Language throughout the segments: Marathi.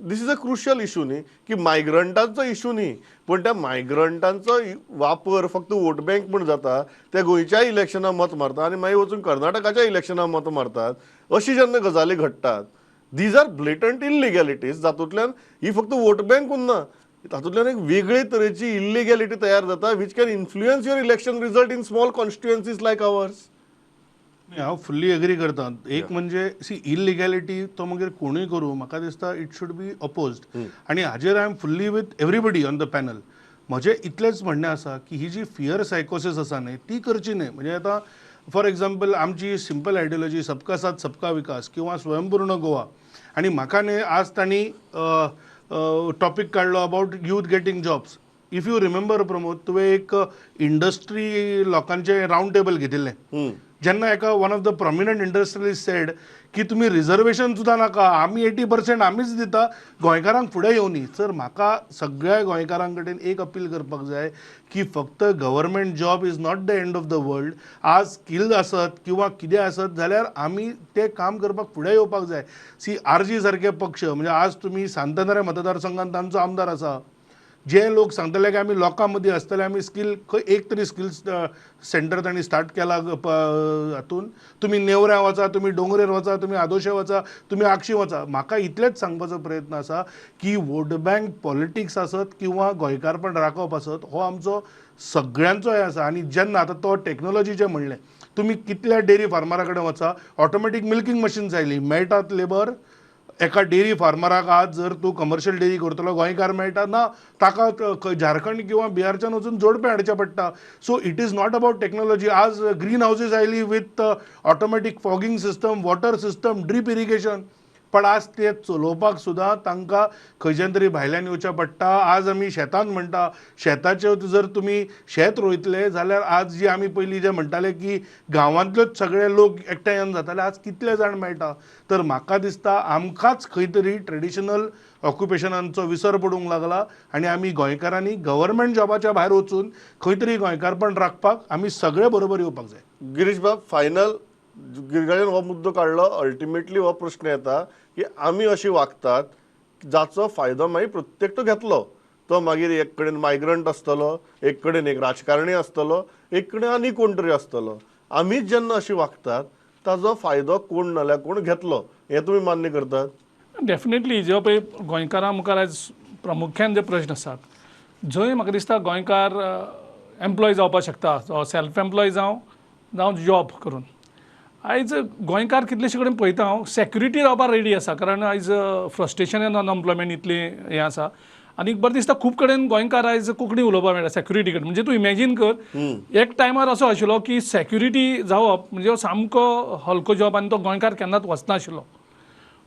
This is a crucial issue न्ही, की मायग्रंटांचो इशू न्ही, पण त्या मायग्रंटांचो वापर फक्त वोट बँक म्हूण जाता, ते गोंयच्या इलेक्शनाक मत मारता आनी मागीर वचून कर्नाटकाच्या इलेक्शनाक मत मारतात, अशी जेन्ना गजाली घडटात, दीज आर ब्लेटंट इलिगॅलिटीज, जातूंतल्यान ही फक्त वोट बँक उरना, तातूंतल्यान एक वेगळे तरेची इलिगॅलिटी तयार जाता, which can influence your election result in small constituencies like ours. हांव फुल्ली एग्री करता. एक म्हणजे सी इलिगॅलिटी तो मागीर कोणूय करूं, म्हाका दिसता इट शूड बी अपोज्ड. आनी हाजेर I am fully with everybody on the panel. म्हजें इतलेंच म्हणणें आसा की ही जी फियर सायकोसीस आसा न्ही ती करची न्ही. म्हणजे आतां फॉर एक्झाम्पल आमची सिंपल आयडियोलॉजी सबका साथ सबका विकास किंवा स्वयंपूर्ण गोवा, आनी म्हाका न्ही आज तांणी टॉपीक काडलो about youth getting jobs. If you remember Pramod, तुवें एक इंडस्ट्री लोकांचें रावंड टेबल घेतिल्लें, जेन्ना एका one of the prominent industrialist sed की तुमी रिजर्वेशन सुद्दां नाका, आमी 80% आमीच दिता, गोंयकारांक फुडें येवं न्ही. सर म्हाका सगळ्या गोंयकारां कडेन एक अपील करपाक जाय की फक्त government job is not the end of the world. आज स्किल्ड आसत किंवा कितें आसत जाल्यार आमी तें काम करपाक फुडें येवपाक जाय. सी RG सारके पक्ष, म्हणजे आज तुमी सांतनगरे मतदारसंघात तांचो आमदार आसा, जे लोक सांगतले की आमी लोकां मदीं आसतले, आमी स्कील एक तरी स्किल्स सेंटर तांणी स्टार्ट केला हातून. तुमी नेवऱ्यां वचा, तुमी डोंगरेर वचा, तुमी आदोशे वचा, तुमी आक्षी वचा. म्हाका इतलेंच सांगपाचो प्रयत्न आसा की वोट बँक पॉलिटिक्स आसत किंवा गोंयकारपण राखप आसत, हो आमचो सगळ्यांचो हे आसा. आनी जेन्ना आतां तो टॅक्नॉलॉजी जें म्हणलें, तुमी कितल्या डेअरी फार्मरा कडेन वचा, ऑटोमॅटीक मिल्किंग मशीन्स आयली, मेळटात लेबर. एका डेअरी फार्मराक आज जर तूं कमर्शियल डेअरी करतलो गोंयकार मेळटा ना, ताका झारखंड किंवा बिहारच्यान वचून जोडपें हाडचें पडटा. So it is not about technology. आज ग्रीन हावजीस आयली with automatic fogging system, water system, drip irrigation. पण आज ते चलोवपाक सुद्दां तांकां खंयच्यान तरी भायल्यान येवचें पडटा. आज आमी शेतान म्हणटा, शेताचे जर तुमी शेत रोयतले जाल्यार आज जी आमी पयलीं जे म्हणटाले की गांवांतलेच सगळे लोक एकठांय येवन जाताले, आज कितले जाण मेळटा. तर म्हाका दिसता आमकांच खंय तरी ट्रेडिशनल ऑक्युपेशनांचो विसर पडूंक लागला आनी आमी गोंयकारांनी गव्हर्मेंट जॉबाच्या भायर वचून खंय तरी गोंयकारपण राखपाक आमी सगळे बरोबर येवपाक जाय. गिरीश बाब, फायनल गिरगाळेन हो मुद्दो काडलो, अल्टिमेटली हो प्रश्न येता की आमी अशी वागतात जाचो फायदो मागीर प्रत्येकटो घेतलो. तो मागीर एक कडेन मायग्रंट आसतलो, एक कडेन एक राजकारणी आसतलो, एक कडेन आनी कोण तरी आसतलो. आमीच जेन्ना अशी वागतात ताजो फायदो कोण नाल्यार कोण घेतलो, हें तुमी मान्य करतात? डेफिनेटली जो पळय गोंयकारां मुखार आयज प्रामुख्यान जे प्रश्न आसात, जंय म्हाका दिसता गोंयकार एम्प्लॉय जावपाक शकता, सेल्फ एम्प्लॉय जावं जॉब करून. आयज गोंयकार कितलेशे कडेन पळयता हांव सेक्युरिटी रावपाक रेडी आसा, कारण आयज फ्रस्ट्रेशन एन अनएम्प्लॉयमेंट इतलें हें आसा. आनी बरें दिसता खूब कडेन गोंयकार आयज कोंकणी उलोवपाक मेळटा सेक्युरिटी कडेन. म्हणजे तूं इमॅजीन कर, एक टायमार असो आशिल्लो की सेक्युरिटी जावप म्हणजे सामको हलको जॉब आनी तो गोंयकार केन्नाच वचनाशिल्लो.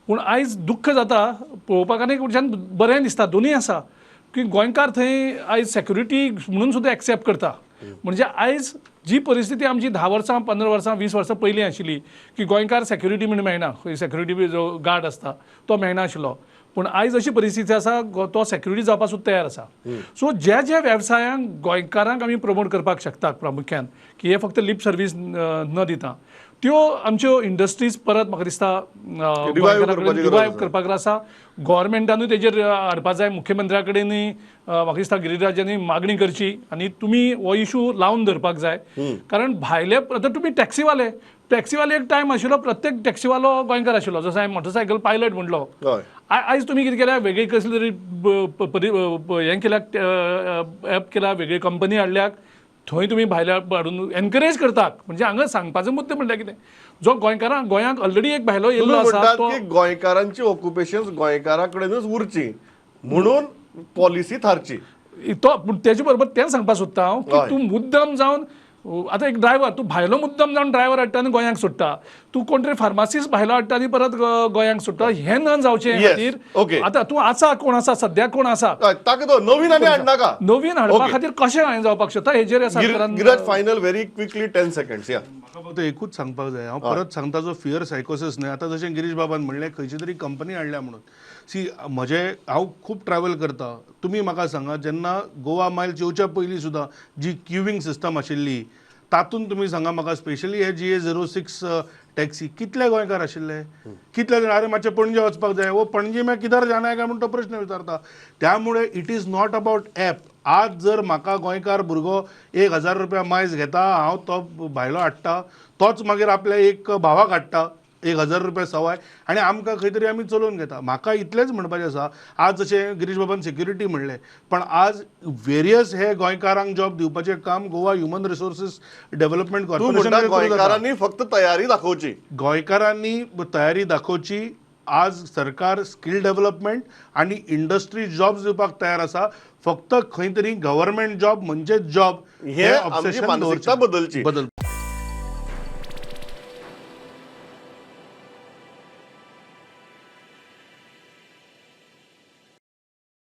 पूण आयज दुख्ख जाता पळोवपाक आनी एक वटच्यान बरें दिसता, दोनूय आसा की गोंयकार थंय आयज सेक्युरिटी म्हणून सुद्दां एक्सेप्ट करता. म्हणजे आयज जी परिस्थिती आमची 10 वर्सां 15 वर्सां 20 वर्सां पयलीं आशिल्ली की गोंयकार सेक्युरिटी म्हणून मेळना, खंय सेक्युरिटी जो गार्ड आसता तो मेळनाशिल्लो, पूण आयज अशी परिस्थिती आसा तो सेक्युरिटी जावपाक सुद्दां तयार आसा. सो ज्या वेवसायांक गोंयकारांक आमी प्रमोट करपाक शकतात प्रामुख्यान, की हे फक्त लिप सर्वीस न दिता, त्यो आमच्यो इंडस्ट्रीज परत म्हाका दिसता रिवायव करपाक आसा. गव्हर्मेंटानूय तेजेर हाडपा जाय, मुख्यमंत्र्या कडेनूय म्हाका दिसता गिरिराजांनी मागणी करची आनी तुमी हो इशू लावन धरपाक जाय. कारण भायले आतां तुमी टॅक्सीवाले एक टायम आशिल्लो, प्रत्येक टॅक्सीवालो गोंयकार आशिल्लो, जसो हांवें मोटरसायकल पायलट म्हणलो. आयज तुमी कितें केल्या, वेगळी कसली तरी हें केल्याक, एप केला, वेगळी कंपनी हाडल्याक, थंय तुमी भायल्या हाडून एनकरेज करतात. म्हणजे हांगा सांगपाचो मुद्दो म्हणल्यार कितें, जो गोंयांक ऑलरेडी एक भायलो येयल्लो आसा तो गोंयकारांची ऑक्युपेशन्स गोंयकारा कडेनच उरची म्हणून पॉलिसी थारची. तो तेजे बरोबर तें सांगपाक सोदता हांव की तूं मुद्दम जावन आतां एक ड्रायव्हर, तूं भायलो मुद्दम जावन ड्रायव्हर हाडटा आनी गोंयांक सोडटा, तूं कोण तरी फार्मासिस्ट भायलो हाडटा आनी परत गोंयांक सोडटा, हें न जावचें खातीर आतां तूं आसा, कोण आसा सद्याक, कोण आसा ताका तो नवीन आनी हाडनाका, नवीन हाडपा खातीर कशें हांवें जावपाक शकता हेजेर garage. Final very quickly 10 seconds. म्हाका फक्त एकूच सांगपाक जाय, हांव परत सांगता, जो फियर सायकोसीस न्ही, आतां जशें गिरीश बाबान म्हणलें खंयची तरी कंपनी हाडल्या म्हणून. सी हांव खूब ट्रॅव्हल करता, तुमी म्हाका सांगा जेन्ना गोवा मायल्स येवच्या पयलीं सुद्दां जी क्युविंग सिस्टम आशिल्ली, तातूंत तुमी सांगा म्हाका, स्पेशली हे GA06 टॅक्सी कितले गोंयकार आशिल्ले, कितले जाण अरे मातशें पणजे वचपाक जाय, वो पणजे मैं किधर जाना है काय म्हणून तो प्रश्न विचारता. त्यामुळे it is not about app. आज जर म्हाका गोंयकार भुरगो 1,000 रुपया मायज घेता, हांव तो भायलो हाडटा, तोच मागीर आपल्या एक भावाक हाडटा 1,000 रुपया सवाय आनी आमकां खंय तरी आमी चलोवन घेता. म्हाका इतलेंच म्हणपाचें आसा, आज जशें गिरीश बाबान सिक्युरिटी म्हणलें, पण आज वेरियस हे गोंयकारांक जॉब दिवपाचें काम गोवा ह्युमन रिसोर्सीस डेव्हलपमेंट तूं म्हणटा कॉर्पोरेशन गोंयकारांनी फक्त तयारी दाखोवची. गोंयकारांनी तयारी दाखोवची. आज सरकार स्कील डेव्हलपमेंट आणि इंडस्ट्री जॉब्स दिवपाक तयार आसा. फक्त खंय तरी गव्हर्नमेंट जॉब म्हणजे जॉब हे आमची मानसिकता बदलची.